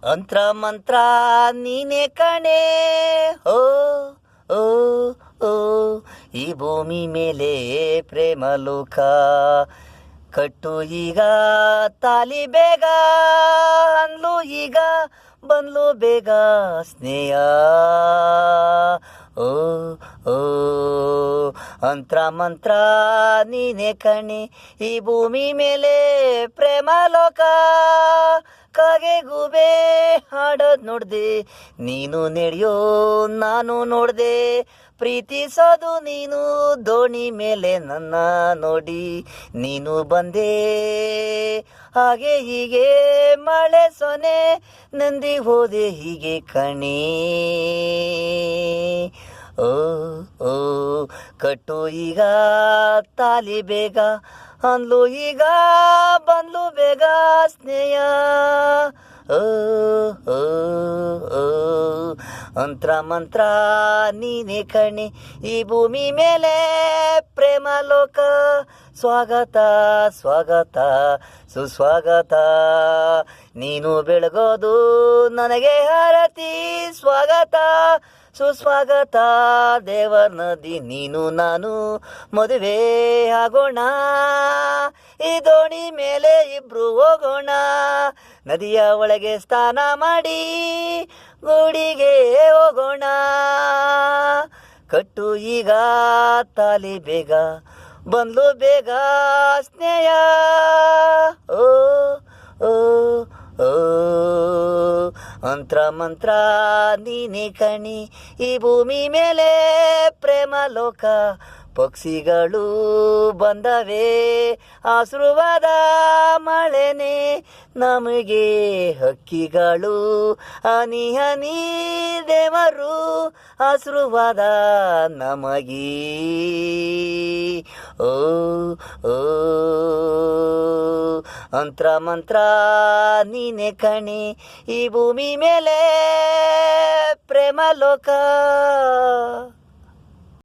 ಅಂತ್ರ ಮಂತ್ರ ನೀನೆ ಕಣೆ ಓ ಓ ಓ ಈ ಭೂಮಿ ಮೇಲೆ ಪ್ರೇಮ ಲೋಕ ಕಟ್ಟು ಈಗ ತಾಲಿ ಬೇಗ ಅಂದ್ಲು ಈಗ ಬಂದ್ಲು ಬೇಗ ಸ್ನೇಹ ಓ ಓ ಅಂತ್ರ ಮಂತ್ರ ನೀನೆ ಕಣೆ ಈ ಭೂಮಿ ಮೇಲೆ ಪ್ರೇಮ ಲೋಕ ಕಾಗೆ ಗೂಬೆ ಹಾಡೋದ್ ನೋಡ್ದೆ ನೀನು ನಡೆಯೋ ನಾನು ನೋಡ್ದೆ ಪ್ರೀತಿಸೋದು ನೀನು ದೋಣಿ ಮೇಲೆ ನನ್ನ ನೋಡಿ ನೀನು ಬಂದೆ ಹಾಗೆ ಹೀಗೆ ಮಳೆ ಸೊನೆ ನಂದಿ ಹೋದೆ ಹೀಗೆ ಕಣೆ ಓ ಓ ಕಟ್ಟು ಈಗ ತಾಲಿ ಬೇಗ ಅಂದ್ಲು ಈಗ ಬಂದ್ಲು ಬೇಗ ಸ್ನೇಹ ಓ ಓ ಓ ಅಂತ್ರ ಮಂತ್ರ ನೀನೆ ಕಣೆ ಈ ಭೂಮಿ ಮೇಲೆ ಪ್ರೇಮ ಲೋಕ ಸ್ವಾಗತ ಸ್ವಾಗತ ಸುಸ್ವಾಗತ ನೀನು ಬೆಳಗೋದು ನನಗೆ ಹಾರತಿ ಸ್ವಾಗತ ಸುಸ್ವಾಗತ ದೇವರ ನದಿ ನೀನು ನಾನು ಮದುವೆ ಆಗೋಣ ಈ ದೋಣಿ ಮೇಲೆ ಇಬ್ರು ಹೋಗೋಣ ನದಿಯ ಒಳಗೆ ಸ್ನಾನ ಮಾಡಿ ಗುಡಿಗೆ ಹೋಗೋಣ ಕಟ್ಟು ಈಗ ತಾಲಿ ಬೇಗ ಬಂದ್ಲು ಬೇಗ ಸ್ನೇಹ ಓ ಓ ಓ ಮಂತ್ರ ಮಂತ್ರ ನೀನೆ ಕಣೆ ಈ ಭೂಮಿ ಮೇಲೆ ಪ್ರೇಮ ಲೋಕ ಪಕ್ಷಿಗಳು ಬಂದವೆ ಆಶೀರ್ವಾದ ಮಳೆನೆ ನಮಗೆ ಹಕ್ಕಿಗಳು ಹನಿ ಹನಿ ದೇವರು ಆಶೀರ್ವಾದ ನಮಗೀ ಓ ಓ ಮಂತ್ರ ಮಂತ್ರ ನೀನೆ ಕಣೆ ಈ ಭೂಮಿ ಮೇಲೆ ಪ್ರೇಮ ಲೋಕ